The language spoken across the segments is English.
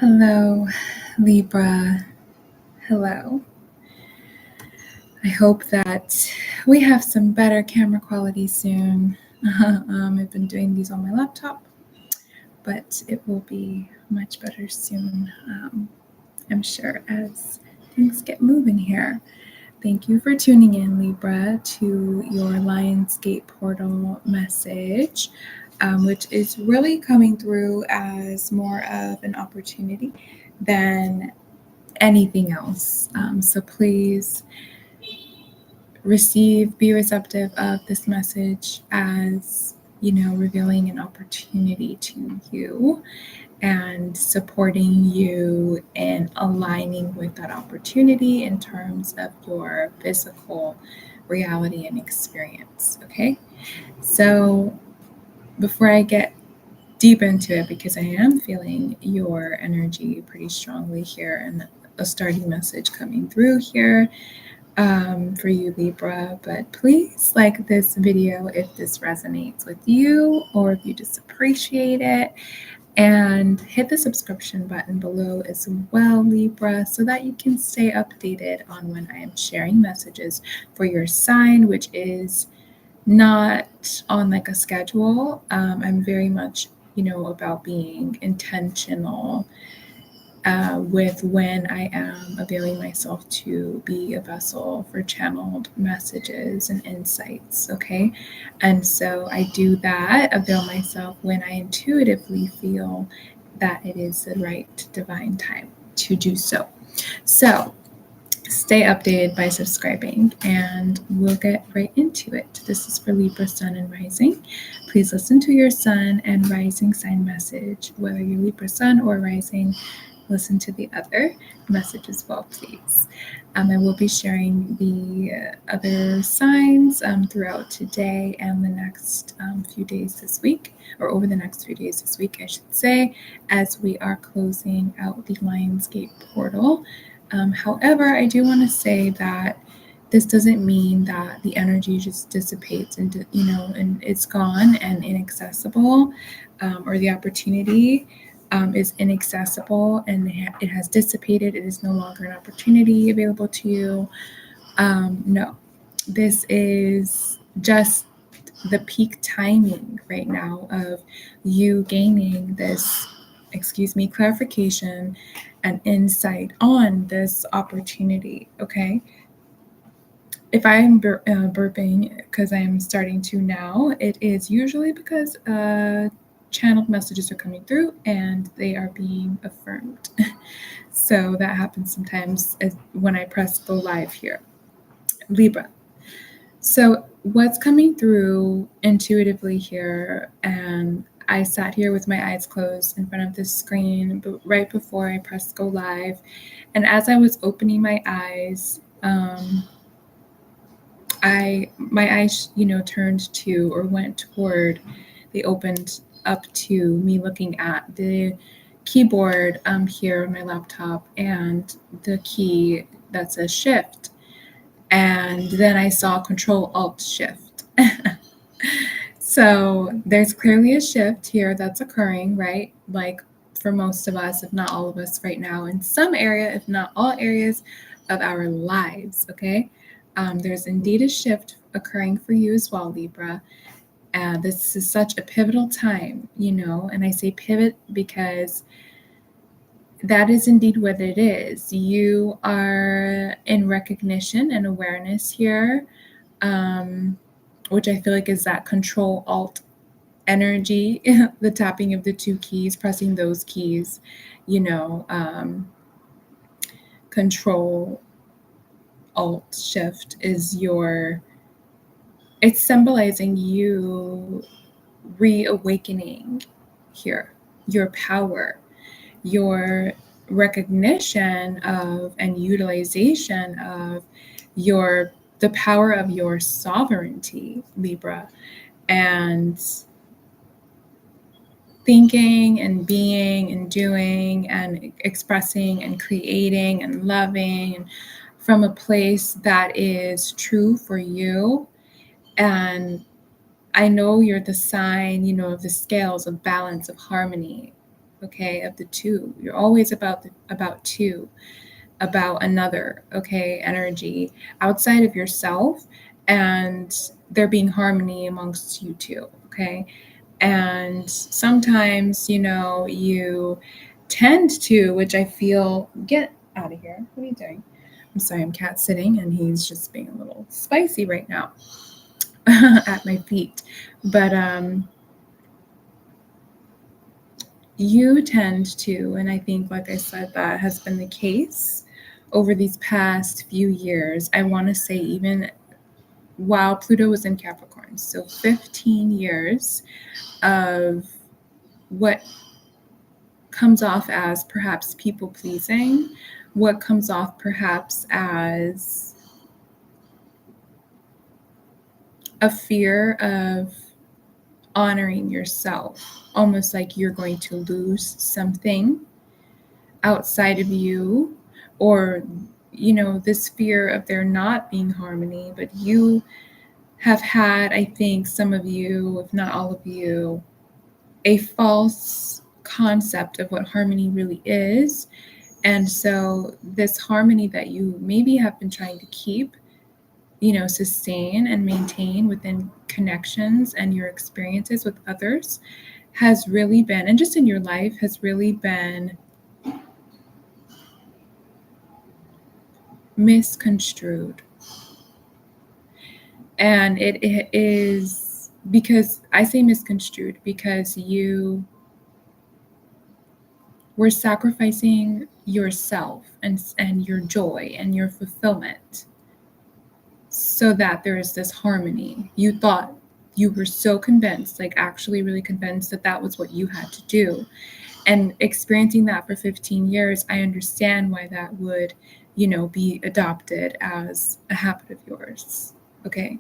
Hello, Libra. Hello. I hope that we have some better camera quality soon. I've been doing these on my laptop, but it will be much better soon, I'm sure, as things get moving here. Thank you for tuning in, Libra, to your Lionsgate portal message, which is really coming through as more of an opportunity than anything else. So please be receptive of this message as, revealing an opportunity to you and supporting you in aligning with that opportunity in terms of your physical reality and experience. Okay. So before I get deep into it, because I am feeling your energy pretty strongly here and a starting message coming through here for you, Libra, but please like this video if this resonates with you or if you just appreciate it, and hit the subscription button below as well, Libra, so that you can stay updated on when I am sharing messages for your sign, which is not on like a schedule. I'm very much, about being intentional with when I am availing myself to be a vessel for channeled messages and insights, okay? And so I do that, avail myself when I intuitively feel that it is the right divine time to do so. So stay updated by subscribing, and we'll get right into it. This is for Libra, Sun, and Rising. Please listen to your Sun and Rising sign message, whether you're Libra, Sun, or Rising. Listen to the other message as well, please. I will be sharing the other signs throughout today and the next few days this week, or over the next few days this week, I should say, as we are closing out the Lionsgate portal. However, I do want to say that this doesn't mean that the energy just dissipates and, and it's gone and inaccessible, or the opportunity is inaccessible and it has dissipated. It is no longer an opportunity available to you. No, this is just the peak timing right now of you gaining this, clarification and insight on this opportunity, okay? If I'm burping, because I'm starting to now, it is usually because channeled messages are coming through and they are being affirmed. So that happens sometimes when I press go live here. Libra. So what's coming through intuitively here, and I sat here with my eyes closed in front of this screen but right before I pressed go live, and as I was opening my eyes, my eyes, turned to, or went toward, they opened up to me looking at the keyboard here on my laptop and the key that says shift. And then I saw Control Alt Shift. So there's clearly a shift here that's occurring, right? Like for most of us, if not all of us right now, in some area, if not all areas of our lives, okay? There's indeed a shift occurring for you as well, Libra. This is such a pivotal time, and I say pivot because that is indeed what it is. You are in recognition and awareness here, which I feel like is that Control Alt energy, the tapping of the two keys, pressing those keys, Control Alt Shift is it's symbolizing you reawakening here, your power, your recognition of and utilization of the power of your sovereignty, Libra, and thinking and being and doing and expressing and creating and loving, and from a place that is true for you. And I know you're the sign, of the scales of balance, of harmony. okay, of the two. You're always about two, about another, okay, energy outside of yourself, and there being harmony amongst you two, okay? And sometimes, you tend to, which I feel, get out of here. What are you doing? I'm sorry, I'm cat sitting and he's just being a little spicy right now at my feet. But you tend to, and I think, like I said, that has been the case over these past few years. I want to say even while Pluto was in Capricorn. So 15 years of what comes off as perhaps people pleasing, what comes off perhaps as a fear of honoring yourself, almost like you're going to lose something outside of you, or this fear of there not being harmony. But you have had, I think, some of you, if not all of you, a false concept of what harmony really is. And so this harmony that you maybe have been trying to keep, sustain and maintain within connections and your experiences with others, has really been, and just in your life, has really been misconstrued. And it is, because I say misconstrued, because you were sacrificing yourself and your joy and your fulfillment so that there is this harmony. You thought, you were so convinced, like actually really convinced, that that was what you had to do. And experiencing that for 15 years, I understand why that would, be adopted as a habit of yours. Okay.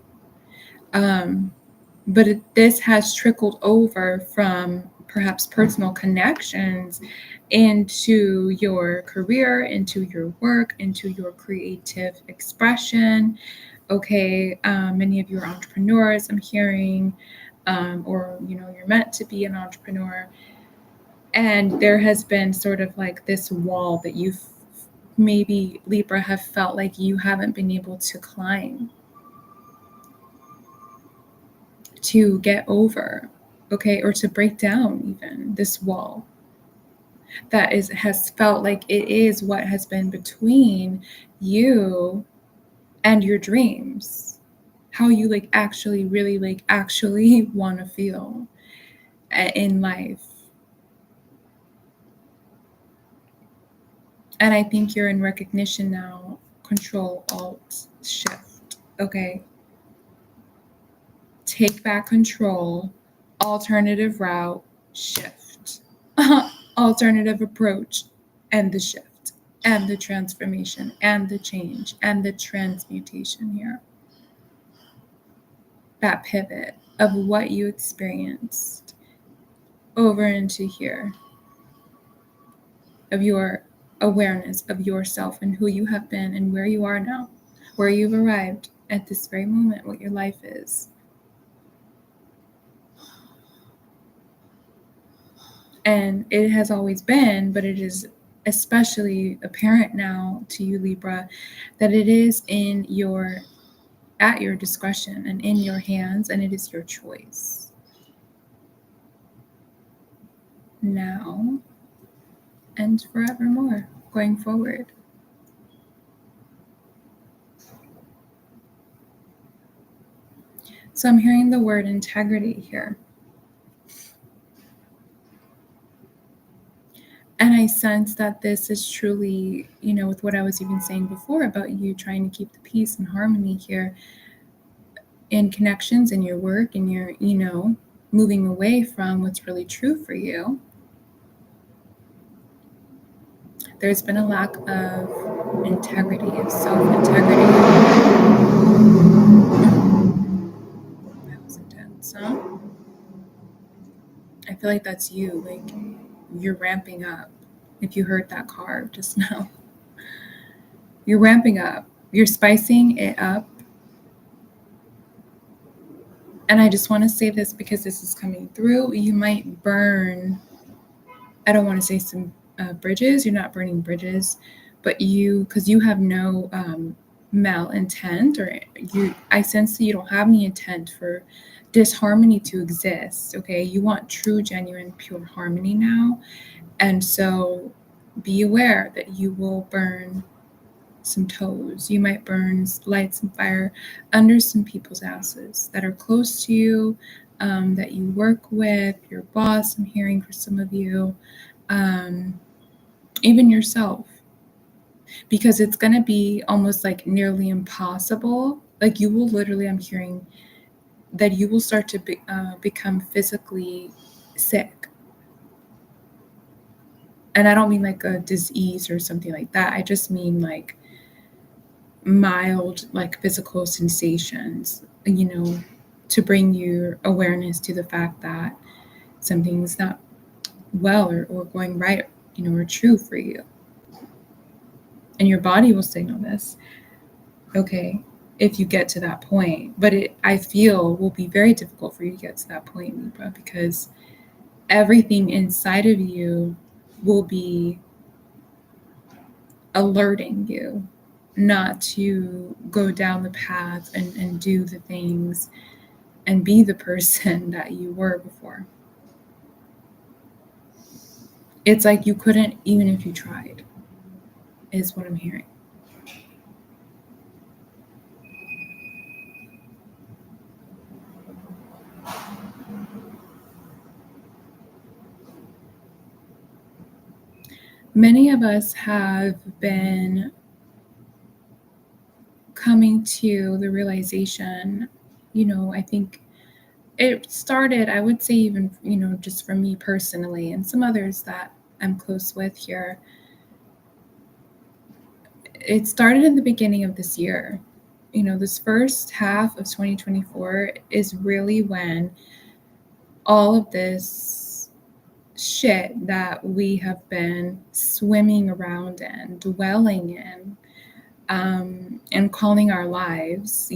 But this has trickled over from perhaps personal connections into your career, into your work, into your creative expression. Okay, many of you are entrepreneurs, I'm hearing, or you're meant to be an entrepreneur, and there has been sort of like this wall that you've maybe, Libra, have felt like you haven't been able to climb, to get over, okay, or to break down even this wall that has felt like it is what has been between you and your dreams, how you actually really actually want to feel in life. And I think you're in recognition now. Control, Alt, Shift. Okay. Take back control. Alternative route, shift. Alternative approach, and the shift, and the transformation, and the change, and the transmutation here. That pivot of what you experienced over into here, of your awareness of yourself and who you have been and where you are now, where you've arrived at this very moment, what your life is. And it has always been, but it is especially apparent now to you, Libra, that it is at your discretion and in your hands, and it is your choice. Now and forevermore, going forward. So I'm hearing the word integrity here. And I sense that this is truly, with what I was even saying before about you trying to keep the peace and harmony here in connections, in your work, and your, moving away from what's really true for you. There's been a lack of integrity, of self-integrity. That was intense, huh? I feel like that's you, like you're ramping up. If you heard that car just now, you're ramping up, you're spicing it up. And I just want to say this because this is coming through. You might burn I don't want to say some bridges. You're not burning bridges, but because you have no malintent, or I sense that you don't have any intent for disharmony to exist. Okay, you want true, genuine, pure harmony now, and so be aware that you will burn some toes. You might light some fire under some people's asses that are close to you, that you work with, your boss. I'm hearing for some of you, even yourself, because it's going to be almost like nearly impossible. Like you will literally, I'm hearing that you will start to become physically sick. And I don't mean like a disease or something like that. I just mean like mild, like physical sensations, to bring your awareness to the fact that something's not well or going right, or true for you. And your body will signal this, okay, if you get to that point. But I feel, will be very difficult for you to get to that point, Libra, because everything inside of you will be alerting you not to go down the path and do the things and be the person that you were before. It's like you couldn't, even if you tried, is what I'm hearing. Many of us have been coming to the realization, I think it started, I would say even, just for me personally and some others that I'm close with here. It started in the beginning of this year. This first half of 2024 is really when all of this shit that we have been swimming around in, dwelling in, and calling our lives,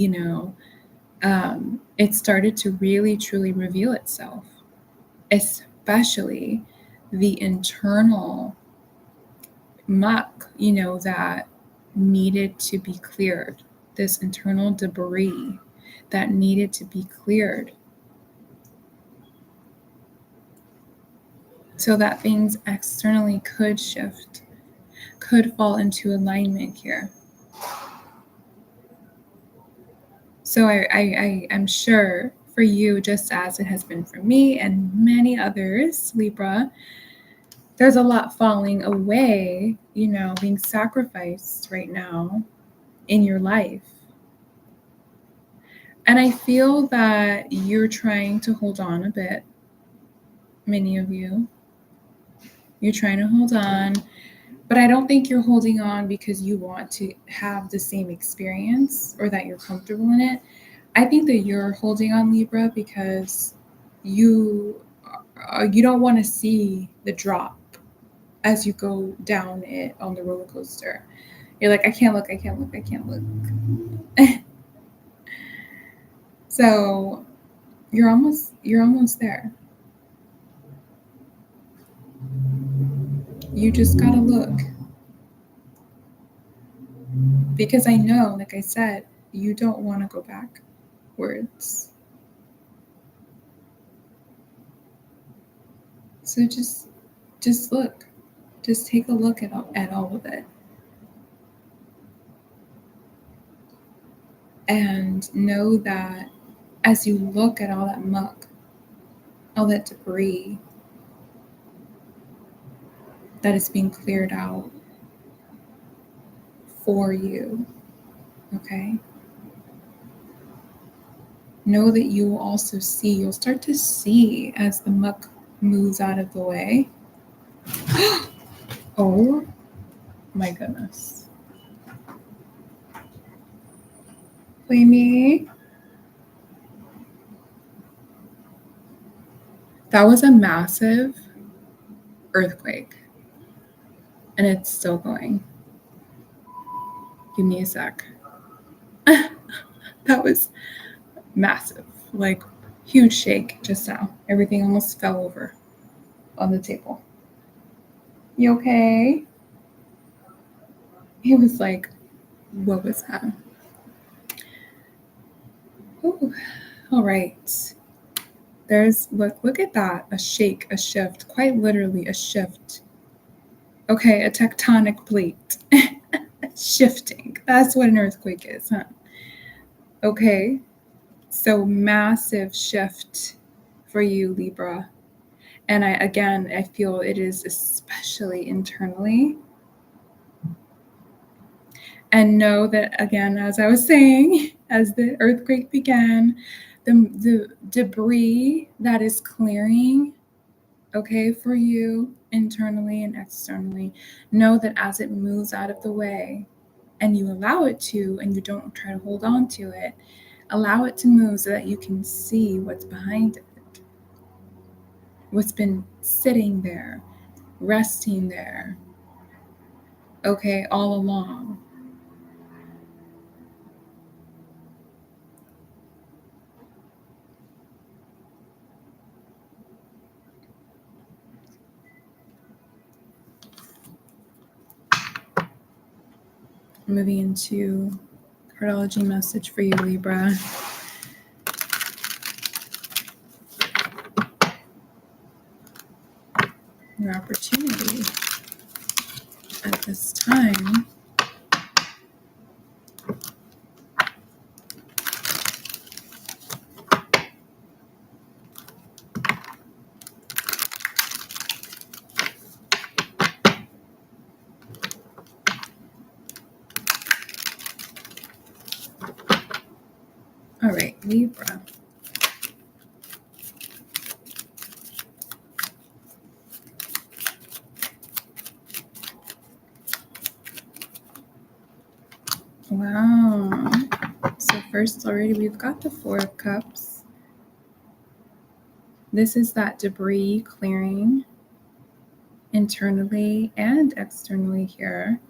it started to really, truly reveal itself, especially the internal muck, that needed to be cleared, this internal debris that needed to be cleared so that things externally could shift, could fall into alignment here. So I'm sure for you, just as it has been for me and many others, Libra, there's a lot falling away, being sacrificed right now in your life. And I feel that you're trying to hold on a bit, many of you. You're trying to hold on, but I don't think you're holding on because you want to have the same experience or that you're comfortable in it. I think that you're holding on, Libra, because you don't want to see the drop as you go down it on the roller coaster. You're like, I can't look. So you're almost there. You just gotta look. Because I know, like I said, you don't want to go backwards. So just look. Just take a look at all of it. And know that as you look at all that muck, all that debris that is being cleared out for you, okay? Know that you will also see, you'll start to see as the muck moves out of the way. Oh my goodness. Play me. That was a massive earthquake. And it's still going. Give me a sec. That was massive. Like huge shake just now. Everything almost fell over on the table. You okay? He was like, what was that? Ooh. All right. There's, look at that. A shake, a shift, quite literally a shift. Okay, a tectonic plate. Shifting. That's what an earthquake is, huh? Okay. So massive shift for you, Libra. And I feel it is especially internally. And know that, again, as I was saying, as the earthquake began, the debris that is clearing, okay, for you internally and externally, know that as it moves out of the way and you allow it to, and you don't try to hold on to it, allow it to move so that you can see what's behind it, what's been sitting there, resting there, okay, all along. Moving into cardiology message for you, Libra. Your opportunity at this time . All right, Libra. Wow. So first already we've got the Four of Cups. This is that debris clearing internally and externally here,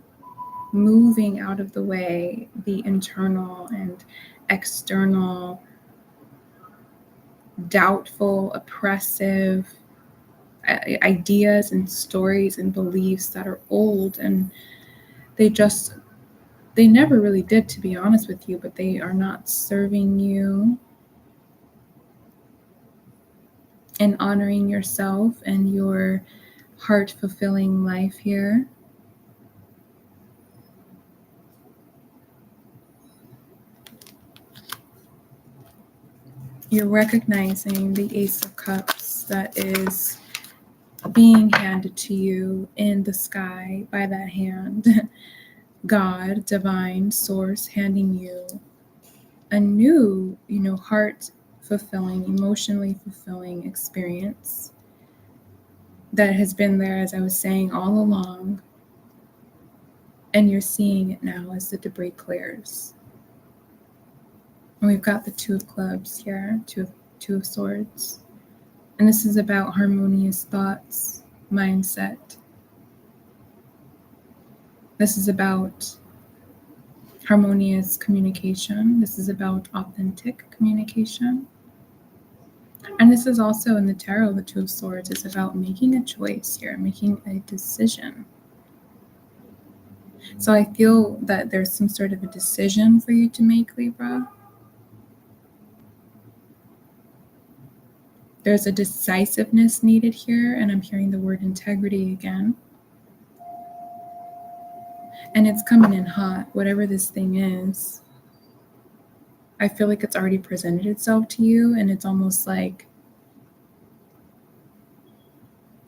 moving out of the way the internal and external doubtful, oppressive ideas and stories and beliefs that are old, and they never really did, to be honest with you, but they are not serving you and honoring yourself and your heart fulfilling life here. You're recognizing the Ace of Cups that is being handed to you in the sky by that hand. God, divine source, handing you a new, heart fulfilling, emotionally fulfilling experience that has been there, as I was saying, all along. And you're seeing it now as the debris clears. And we've got the Two of Clubs here, Two of Swords. And this is about harmonious thoughts, mindset. This is about harmonious communication. This is about authentic communication. And this is also in the tarot, the Two of Swords is about making a choice here, making a decision. So I feel that there's some sort of a decision for you to make, Libra. There's a decisiveness needed here, and I'm hearing the word integrity again. And it's coming in hot, whatever this thing is. I feel like it's already presented itself to you, and it's almost like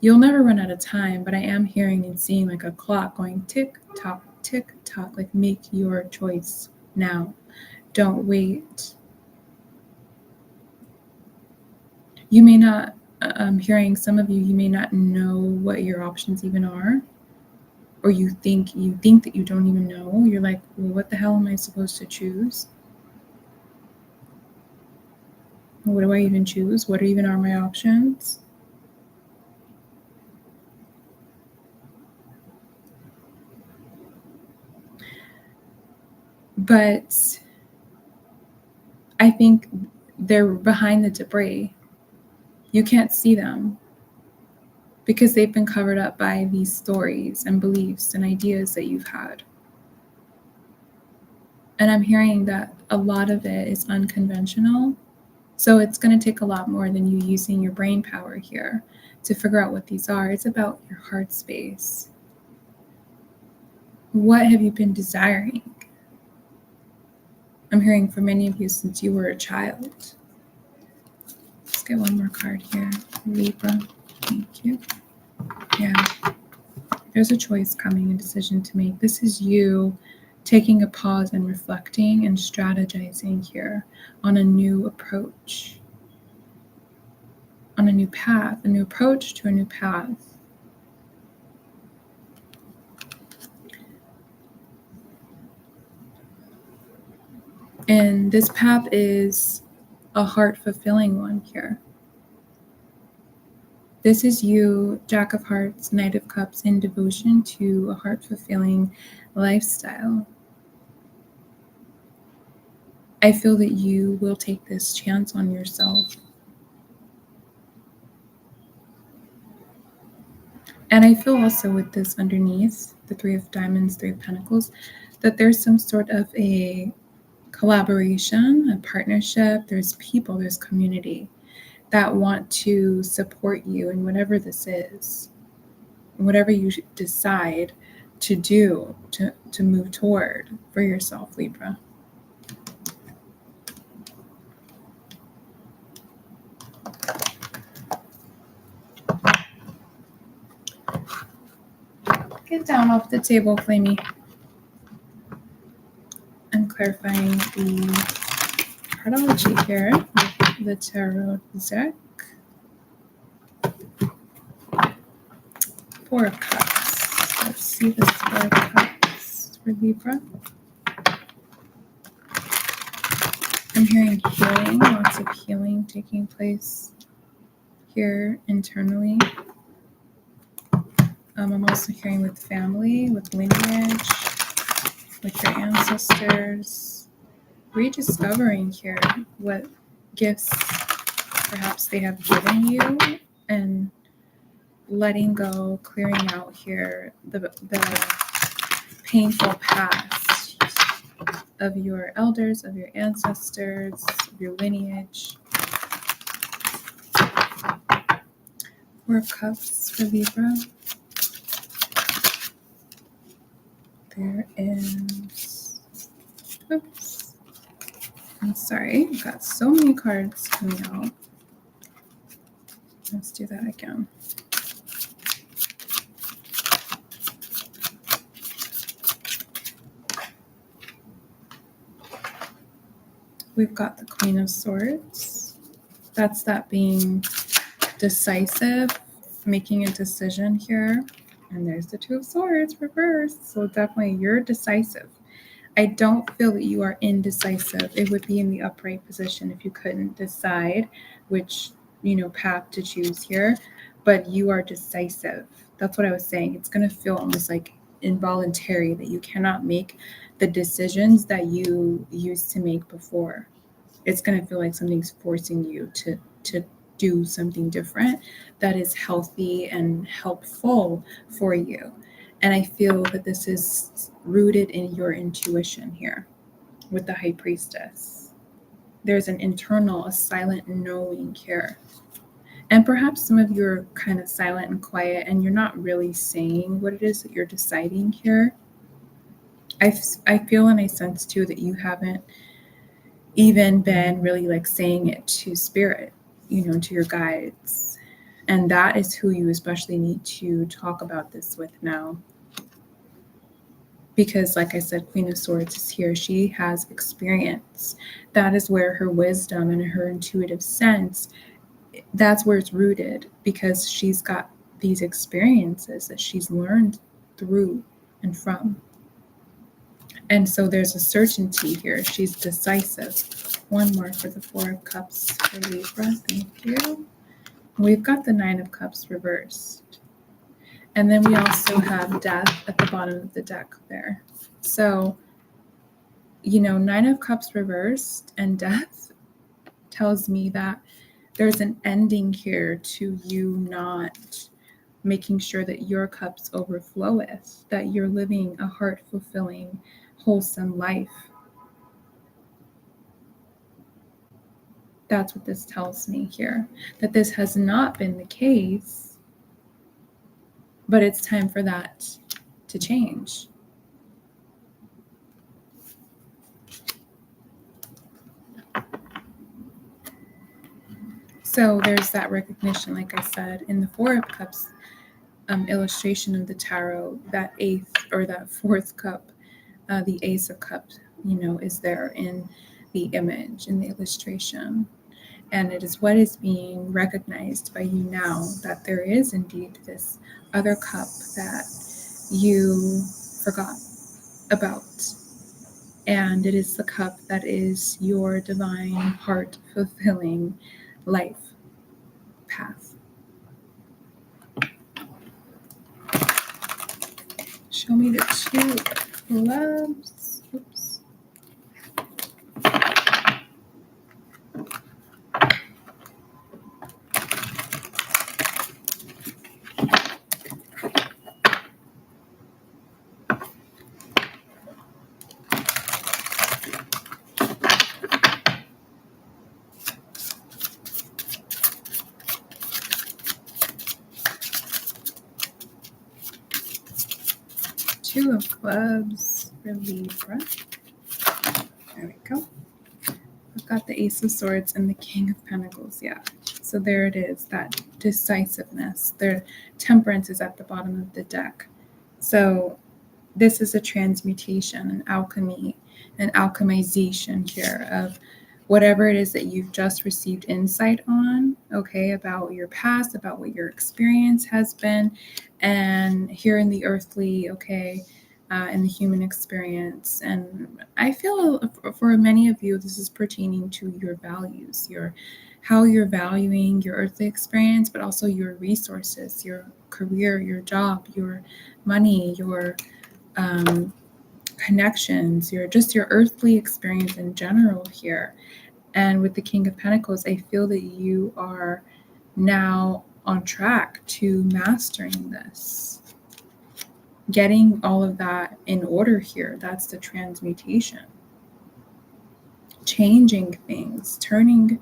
you'll never run out of time, but I am hearing and seeing like a clock going tick tock, like make your choice now. Don't wait. You may not, I'm hearing some of you, you may not know what your options even are, or you think that you don't even know. You're like, well, what the hell am I supposed to choose? What do I even choose? What even are my options? But I think they're behind the debris. You can't see them. because they've been covered up by these stories and beliefs and ideas that you've had. And I'm hearing that a lot of it is unconventional. So it's going to take a lot more than you using your brain power here to figure out what these are. It's about your heart space. What have you been desiring? I'm hearing for many of you since you were a child. Let's get one more card here. Libra. Thank you. Yeah. There's a choice coming, a decision to make. This is you taking a pause and reflecting and strategizing here on a new approach, on a new path, a new approach to a new path. And this path is a heart-fulfilling one here. This is you, Jack of Hearts, Knight of Cups, in devotion to a heart-fulfilling lifestyle. I feel that you will take this chance on yourself. And I feel also with this underneath, the Three of Diamonds, Three of Pentacles, that there's some sort of a collaboration, a partnership. There's people, there's community that want to support you in whatever this is, whatever you decide to do, to move toward for yourself, Libra. Get down off the table, Flamey. I'm clarifying the cardology here with the tarot deck. Four of Cups. Let's see this Four of Cups for Libra. I'm hearing healing, lots of healing taking place here internally. I'm also hearing with family, with lineage, with your ancestors, rediscovering here what gifts perhaps they have given you and letting go, clearing out here the painful past of your elders, of your ancestors, of your lineage. Four of Cups for Libra. There is, oops, I'm sorry, I've got so many cards coming out. Let's do that again. We've got the Queen of Swords. That's that being decisive, making a decision here. And there's the Two of Swords reversed. So definitely you're decisive. I don't feel that you are indecisive. It would be in the upright position if you couldn't decide which, path to choose here. But you are decisive. That's what I was saying. It's going to feel almost like involuntary, that you cannot make the decisions that you used to make before. It's going to feel like something's forcing you to do something different that is healthy and helpful for you. And I feel that this is rooted in your intuition here with the High Priestess. There's an internal, a silent knowing here. And perhaps some of you are kind of silent and quiet and you're not really saying what it is that you're deciding here. I feel and I sense too that you haven't even been really like saying it to spirit, to your guides. And that is who you especially need to talk about this with now. Because like I said, Queen of Swords is here. She has experience. That is where her wisdom and her intuitive sense, that's where it's rooted, because she's got these experiences that she's learned through and from. And so there's a certainty here. She's decisive. One more for the Four of Cups for Libra. Thank you. We've got the Nine of Cups reversed. And then we also have Death at the bottom of the deck there. So, Nine of Cups reversed and Death tells me that there's an ending here to you not making sure that your cups overfloweth, that you're living a heart-fulfilling, wholesome life. That's what this tells me here, that this has not been the case, but it's time for that to change. So there's that recognition, like I said, in the Four of Cups illustration of the tarot, that eighth or that fourth cup, the Ace of Cups, is there in the image, in the illustration. And it is what is being recognized by you now, that there is indeed this other cup that you forgot about. And it is the cup that is your divine, heart-fulfilling life path. Show me the Two of Clubs. Oops. Two of Clubs for Libra. There we go. I've got the Ace of Swords and the King of Pentacles. Yeah. So there it is, that decisiveness. Their Temperance is at the bottom of the deck. So this is a transmutation, an alchemy, an alchemization here of whatever it is that you've just received insight on, okay, about your past, about what your experience has been, and here in the earthly, okay, in the human experience. And I feel for many of you, this is pertaining to your values, how you're valuing your earthly experience, but also your resources, your career, your job, your money, your connections, your earthly experience in general here. And with the King of Pentacles, I feel that you are now on track to mastering this, getting all of that in order here. That's the transmutation, changing things, turning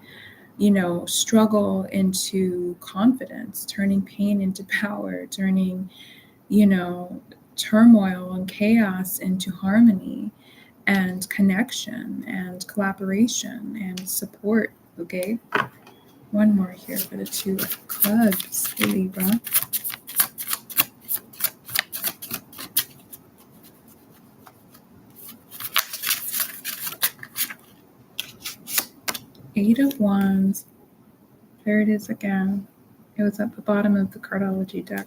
struggle into confidence, turning pain into power, turning turmoil and chaos into harmony and connection and collaboration and support. Okay, one more here for the Two of Clubs, Libra. Eight of Wands. There it is again. It was at the bottom of the cardology deck.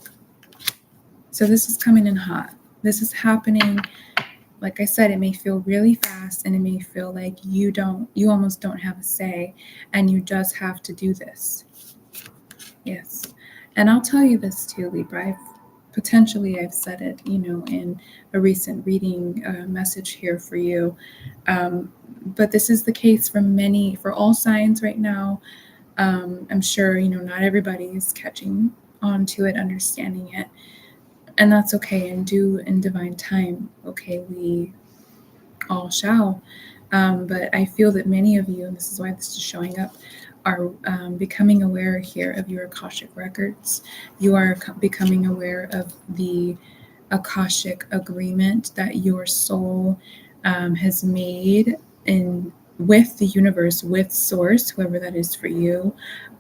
So this is coming in hot. This is happening. Like I said, it may feel really fast and it may feel like you almost don't have a say and you just have to do this. Yes. And I'll tell you this too, Libra. I've said it, in a recent reading message here for you. But this is the case for all signs right now. I'm sure, not everybody is catching on to it, understanding it. And that's okay, and due in divine time, okay, we all shall. But I feel that many of you, and this is why this is showing up, are becoming aware here of your Akashic records. You are becoming aware of the Akashic agreement that your soul has made with the universe, with source, whoever that is for you,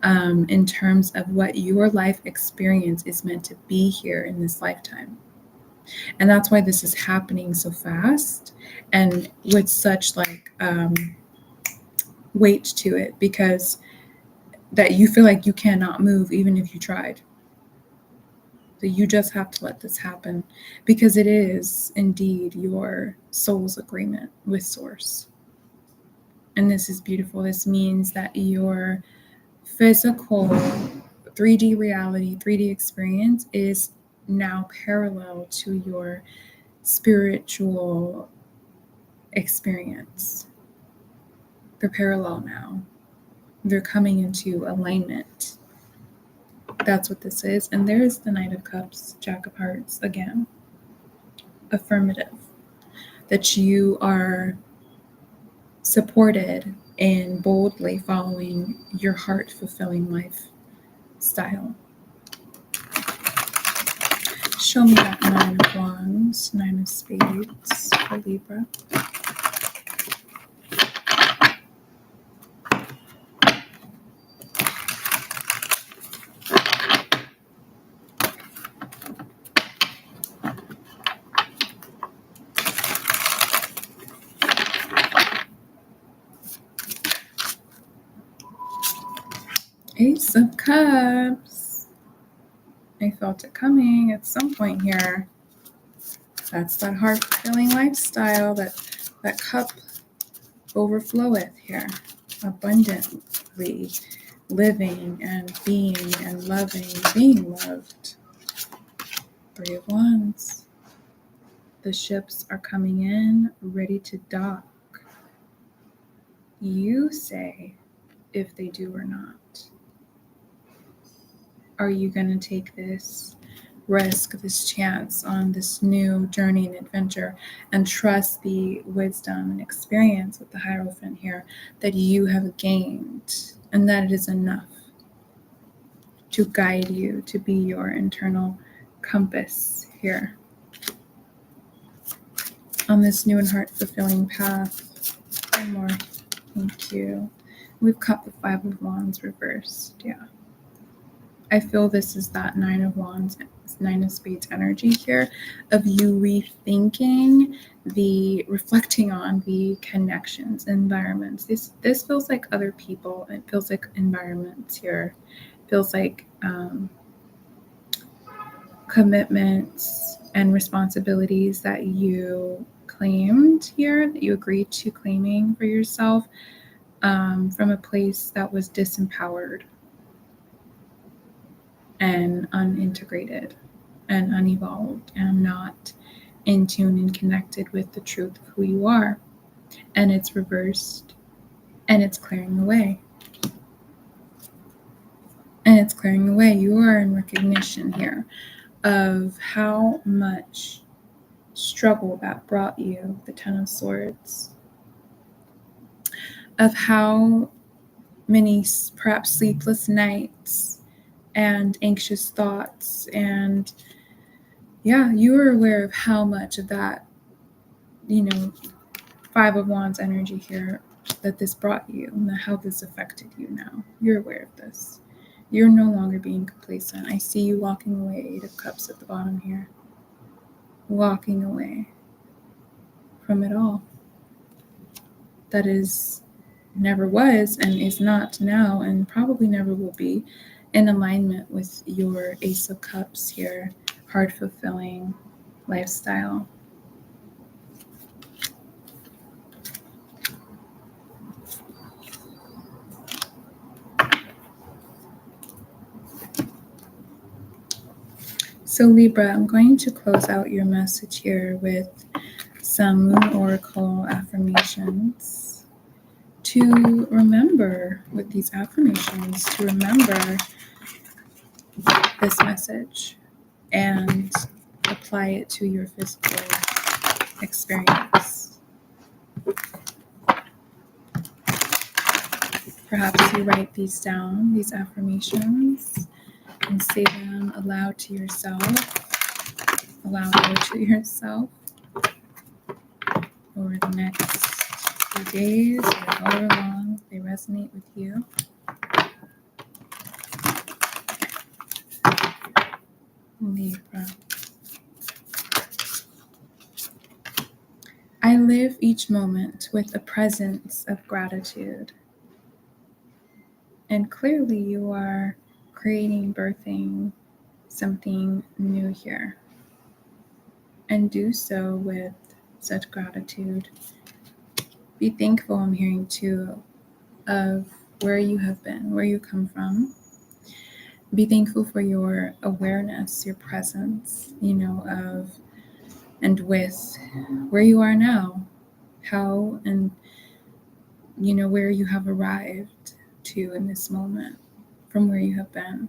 in terms of what your life experience is meant to be here in this lifetime. And that's why this is happening so fast and with such weight to it, because that you feel like you cannot move even if you tried. So you just have to let this happen, because it is indeed your soul's agreement with source. And this is beautiful. This means that your physical 3D reality, 3D experience is now parallel to your spiritual experience. They're parallel now. They're coming into alignment. That's what this is. And there's the Knight of Cups, Jack of Hearts again. Affirmative. That you are supported in boldly following your heart-fulfilling lifestyle. Show me that Nine of Wands, Nine of Spades for Libra. Ace of Cups. I felt it coming at some point here. That's that heart-fulfilling lifestyle, that cup overfloweth here, abundantly living and being and loving, being loved. Three of Wands. The ships are coming in, ready to dock. You say if they do or not. Are you going to take this risk, this chance on this new journey and adventure, and trust the wisdom and experience with the Hierophant here that you have gained, and that it is enough to guide you, to be your internal compass here on this new and heart-fulfilling path? One more. Thank you. We've got the Five of Wands reversed. Yeah. I feel this is that Nine of Wands, Nine of Spades energy here of you rethinking reflecting on the connections, environments. This feels like other people. It feels like environments here. It feels like commitments and responsibilities that you claimed here, that you agreed to claiming for yourself from a place that was disempowered and unintegrated and unevolved and not in tune and connected with the truth of who you are. And it's reversed and it's clearing away. And it's clearing away. You are in recognition here of how much struggle that brought you, the Ten of Swords, of how many perhaps sleepless nights and anxious thoughts, and you are aware of how much of that, Five of Wands energy here that this brought you, and how this affected you now. You're aware of this. You're no longer being complacent. I see you walking away, Eight of Cups at the bottom here. Walking away from it all. That is never was and is not now and probably never will be in alignment with your Ace of Cups here, heart-fulfilling lifestyle. So Libra, I'm going to close out your message here with some Moon Oracle affirmations to remember, with these affirmations, to remember this message and apply it to your physical experience. Perhaps you write these down, these affirmations, and say them aloud to yourself, over the next few days or however long they resonate with you. Libra. I live each moment with a presence of gratitude. And clearly you are creating, birthing something new here. And do so with such gratitude. Be thankful, I'm hearing too, of where you have been, where you come from. Be thankful for your awareness, your presence, of and with where you are now, how and where you have arrived to in this moment from where you have been.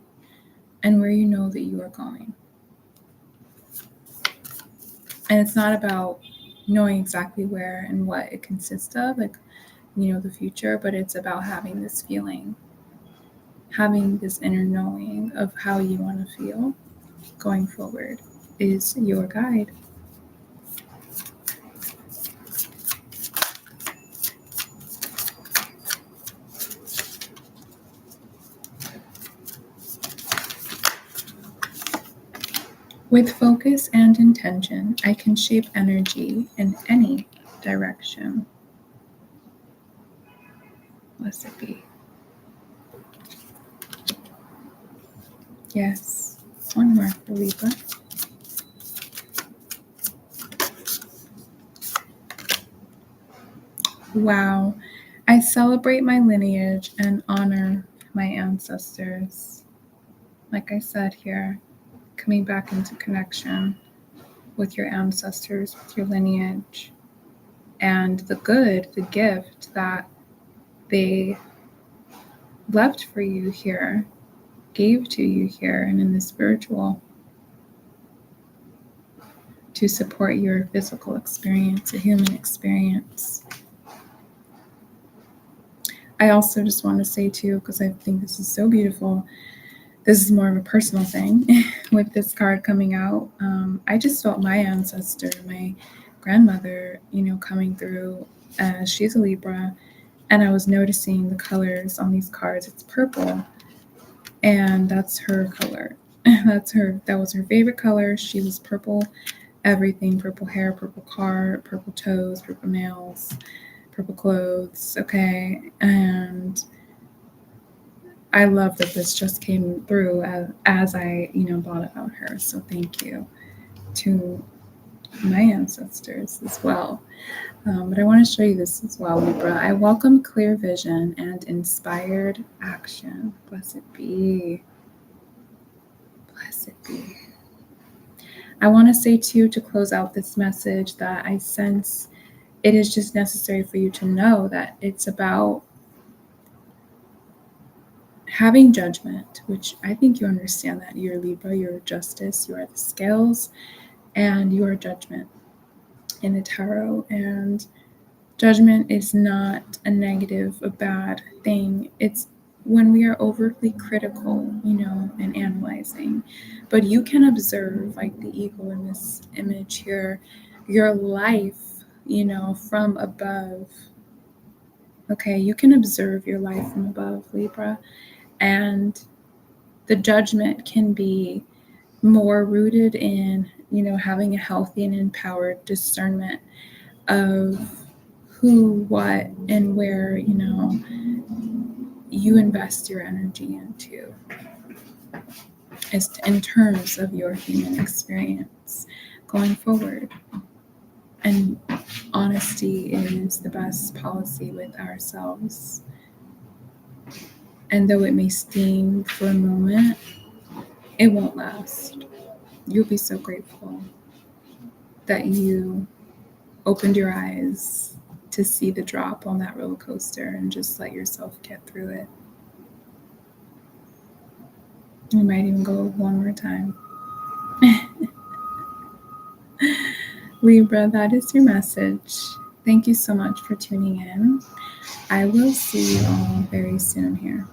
and where you know that you are going. And it's not about knowing exactly where and what it consists of, like, the future, but it's about having this feeling, having this inner knowing of how you want to feel going forward is your guide. With focus and intention, I can shape energy in any direction. Blessed be. Yes, one more for Libra. Wow. I celebrate my lineage and honor my ancestors. Like I said here, coming back into connection with your ancestors, with your lineage, and the good, the gift that they left for you here, gave to you here, and in the spiritual, to support your physical experience, a human experience. I also just want to say too, because I think this is so beautiful, this is more of a personal thing with this card coming out. I just felt my ancestor, my grandmother, coming through. She's a Libra, and I was noticing the colors on these cards. It's purple, and that's her color. That was her favorite color. She was purple, everything, purple hair, purple car, purple toes, purple nails, purple clothes. Okay, and I love that this just came through as I, thought about her. So thank you to my ancestors as well. But I want to show you this as well, Libra. I welcome clear vision and inspired action. Blessed be. Blessed be. I want to say too, to close out this message, that I sense it is just necessary for you to know that it's about having judgment, which I think you understand that. You're Libra, you're justice, you are the scales, and you are judgment in the tarot. And judgment is not a negative, a bad thing. It's when we are overtly critical, and analyzing. But you can observe, like the eagle in this image here, your life, from above. Okay, you can observe your life from above, Libra. And the judgment can be more rooted in, having a healthy and empowered discernment of who, what, and where, you invest your energy into, is in terms of your human experience going forward. And honesty is the best policy with ourselves. And though it may sting for a moment, it won't last. You'll be so grateful that you opened your eyes to see the drop on that roller coaster and just let yourself get through it. You might even go one more time. Libra, that is your message. Thank you so much for tuning in. I will see you all very soon here.